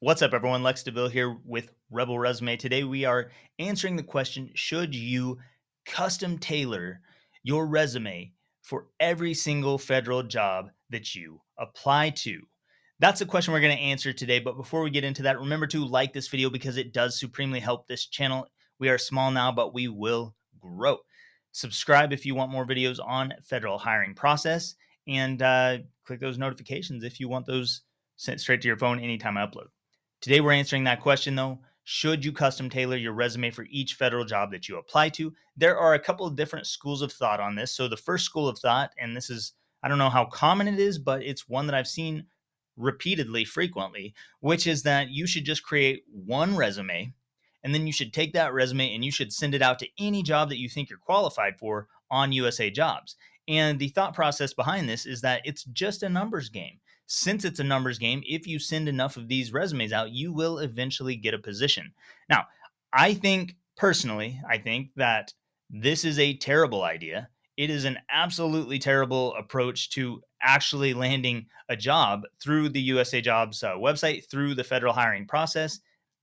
What's up, everyone? Lex DeVille here with Rebel Resume. Today, we are answering the question: should you custom tailor your resume for every single federal job that you apply to? That's the question we're going to answer today. But before we get into that, remember to like this video because it does supremely help this channel. We are small now, but we will grow. Subscribe if you want more videos on federal hiring process, and click those notifications if you want those sent straight to your phone anytime I upload. Today, we're answering that question though. Should you custom tailor your resume for each federal job that you apply to? There are a couple of different schools of thought on this. So, the first school of thought, and this is, I don't know how common it is, but it's one that I've seen repeatedly, frequently, which is that you should just create one resume and then you should take that resume and you should send it out to any job that you think you're qualified for on USA Jobs. And the thought process behind this is that it's just a numbers game. Since it's a numbers game, if you send enough of these resumes out, you will eventually get a position. Now, I think that this is a terrible idea. It is an absolutely terrible approach to actually landing a job through the USA Jobs website, through the federal hiring process.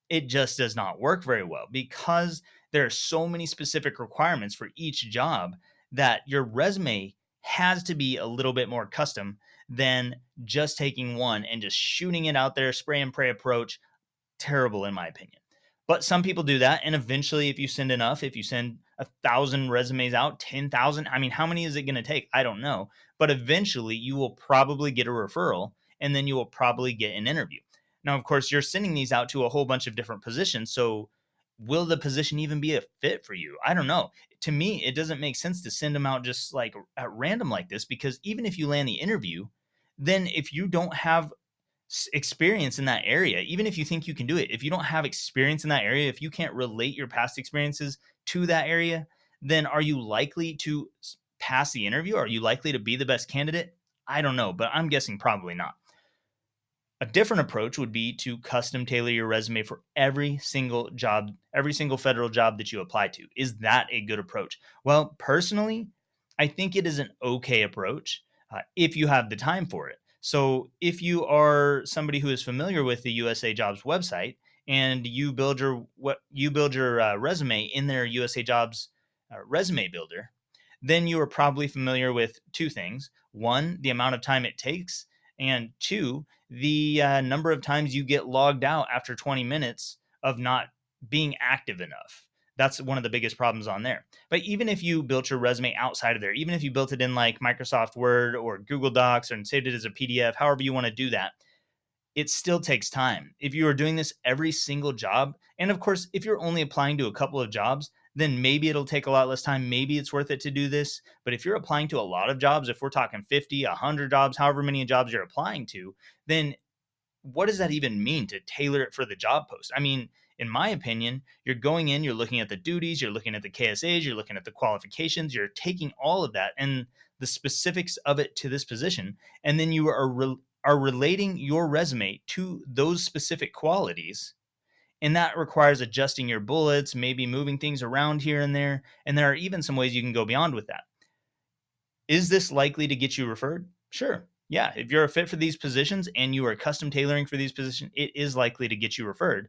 It just does not work very well because there are so many specific requirements for each job that your resume has to be a little bit more custom than just taking one and just shooting it out there, spray and pray approach. Terrible, in my opinion. But some people do that. And eventually, if you send enough, if you send 1,000 resumes out, 10,000, I mean, how many is it going to take? I don't know. But eventually, you will probably get a referral and then you will probably get an interview. Now, of course, you're sending these out to a whole bunch of different positions. So, will the position even be a fit for you? I don't know. To me, it doesn't make sense to send them out just like at random like this, because even if you land the interview, then if you don't have experience in that area, even if you think you can do it, if you don't have experience in that area, if you can't relate your past experiences to that area, then are you likely to pass the interview? Are you likely to be the best candidate? I don't know, but I'm guessing probably not. A different approach would be to custom tailor your resume for every single job, every single federal job that you apply to. Is that a good approach? Well, personally, I think it is an okay approach if you have the time for it. So, if you are somebody who is familiar with the USA Jobs website and you build your resume in their USA Jobs resume builder, then you are probably familiar with two things: one, the amount of time it takes, and two, the number of times you get logged out after 20 minutes of not being active enough. That's one of the biggest problems on there. But even if you built your resume outside of there, even if you built it in like Microsoft Word or Google Docs and saved it as a PDF, however you want to do that, it still takes time. If you are doing this every single job, and of course, if you're only applying to a couple of jobs, then maybe it'll take a lot less time. Maybe it's worth it to do this. But if you're applying to a lot of jobs, if we're talking 50, 100 jobs, however many jobs you're applying to, then what does that even mean to tailor it for the job post? I mean, in my opinion, you're going in, you're looking at the duties, you're looking at the KSAs, you're looking at the qualifications, you're taking all of that and the specifics of it to this position, and then you are relating your resume to those specific qualities. And that requires adjusting your bullets, maybe moving things around here and there. And there are even some ways you can go beyond with that. Is this likely to get you referred? Sure. Yeah. If you're a fit for these positions and you are custom tailoring for these positions, it is likely to get you referred.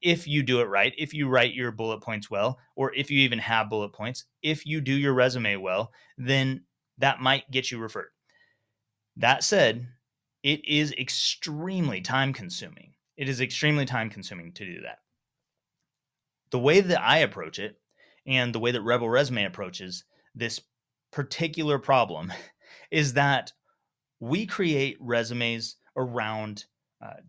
If you do it right, if you write your bullet points well, or if you even have bullet points, if you do your resume well, then that might get you referred. That said, it is extremely time consuming. It is extremely time consuming to do that. The way that I approach it and the way that Rebel Resume approaches this particular problem is that we create resumes around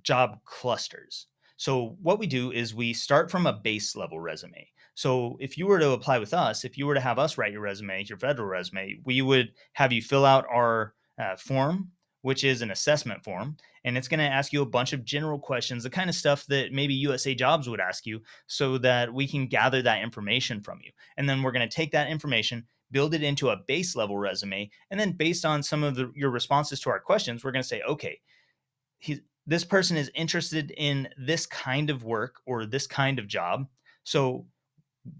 job clusters. So, what we do is we start from a base level resume. So, if you were to apply with us, if you were to have us write your resume, your federal resume, we would have you fill out our form, which is an assessment form. And it's going to ask you a bunch of general questions, the kind of stuff that maybe USA Jobs would ask you, so that we can gather that information from you. And then we're going to take that information, build it into a base level resume. And then based on some of your responses to our questions, we're going to say, okay, this person is interested in this kind of work or this kind of job. So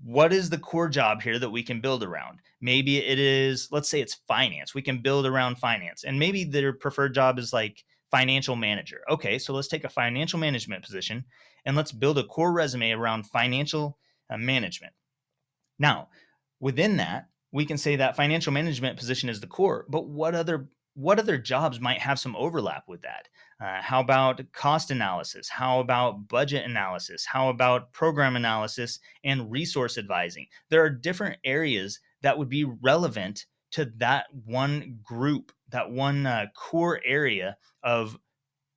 what is the core job here that we can build around? Maybe it is, let's say it's finance. We can build around finance. And maybe their preferred job is like financial manager. Okay, so let's take a financial management position and let's build a core resume around financial management. Now, within that, we can say that financial management position is the core, but what other jobs might have some overlap with that? How about cost analysis? How about budget analysis? How about program analysis and resource advising? There are different areas that would be relevant to that one group, that one core area of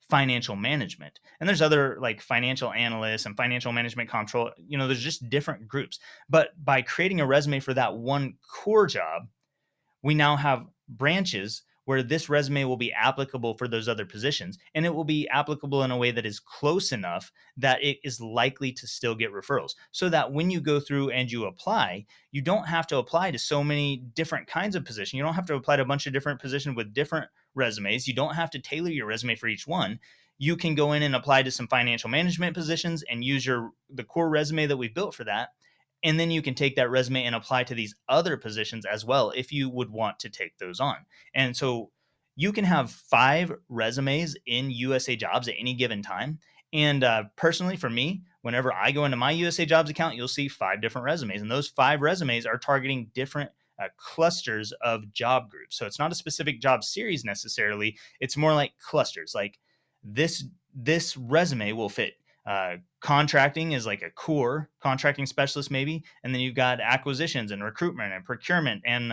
financial management. And there's other like financial analysts and financial management control, there's just different groups. But by creating a resume for that one core job, we now have branches where this resume will be applicable for those other positions, and it will be applicable in a way that is close enough that it is likely to still get referrals, so that when you go through and you apply, you don't have to apply to so many different kinds of positions. You don't have to apply to a bunch of different positions with different resumes. You don't have to tailor your resume for each one. You can go in and apply to some financial management positions and use the core resume that we built for that, and then you can take that resume and apply to these other positions as well if you would want to take those on. And so you can have 5 resumes in USA Jobs at any given time. And personally, for me, whenever I go into my USA Jobs account, you'll see 5 different resumes. And those 5 resumes are targeting different clusters of job groups. So it's not a specific job series necessarily. It's more like clusters. Like this, this resume will fit contracting is like a core contracting specialist maybe, and then you've got acquisitions and recruitment and procurement and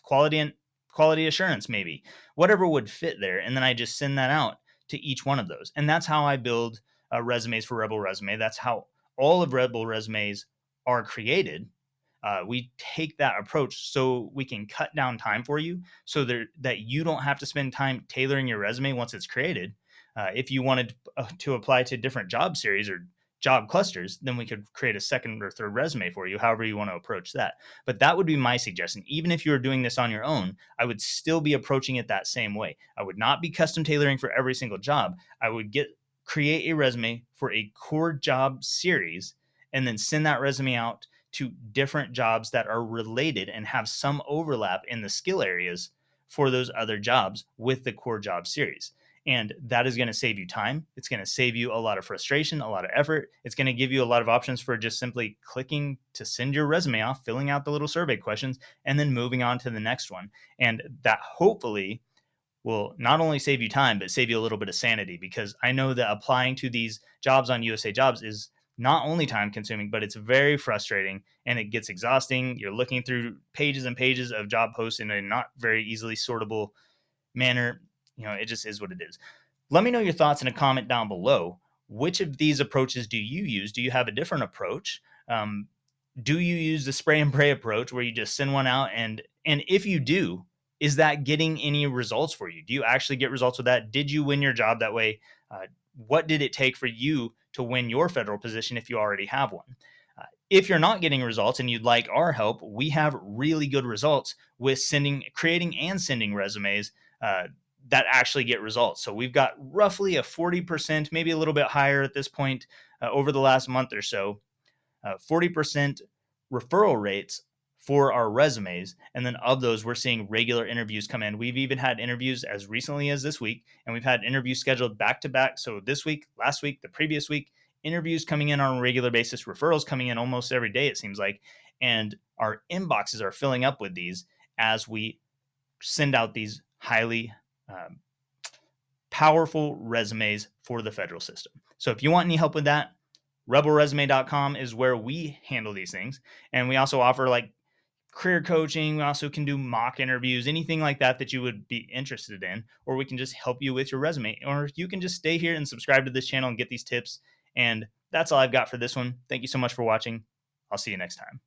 quality assurance maybe, whatever would fit there, and then I just send that out to each one of those. And that's how I build resumes for Rebel Resume. That's how all of Rebel resumes are created. We take that approach so we can cut down time for you, so that you don't have to spend time tailoring your resume once it's created. If you wanted to apply to different job series or job clusters, then we could create a second or third resume for you, however you want to approach that. But that would be my suggestion. Even if you were doing this on your own, I would still be approaching it that same way. I would not be custom tailoring for every single job. I would create a resume for a core job series and then send that resume out to different jobs that are related and have some overlap in the skill areas for those other jobs with the core job series. And that is going to save you time. It's going to save you a lot of frustration, a lot of effort. It's going to give you a lot of options for just simply clicking to send your resume off, filling out the little survey questions, and then moving on to the next one. And that hopefully will not only save you time, but save you a little bit of sanity, because I know that applying to these jobs on USA Jobs is not only time consuming, but it's very frustrating and it gets exhausting. You're looking through pages and pages of job posts in a not very easily sortable manner. It just is what it is. Let me know your thoughts in a comment down below. Which of these approaches do you use? Do you have a different approach? Do you use the spray and pray approach where you just send one out? And if you do, is that getting any results for you? Do you actually get results with that? Did you win your job that way? What did it take for you to win your federal position if you already have one? If you're not getting results and you'd like our help, we have really good results with creating and sending resumes that actually get results. So we've got roughly a 40%, maybe a little bit higher at this point over the last month or so, 40% referral rates for our resumes. And then of those, we're seeing regular interviews come in. We've even had interviews as recently as this week, and we've had interviews scheduled back to back. So this week, last week, the previous week, interviews coming in on a regular basis, referrals coming in almost every day, it seems like. And our inboxes are filling up with these as we send out these highly powerful resumes for the federal system. So if you want any help with that, rebelresume.com is where we handle these things. And we also offer like career coaching. We also can do mock interviews, anything like that you would be interested in, or we can just help you with your resume, or you can just stay here and subscribe to this channel and get these tips. And that's all I've got for this one. Thank you so much for watching. I'll see you next time.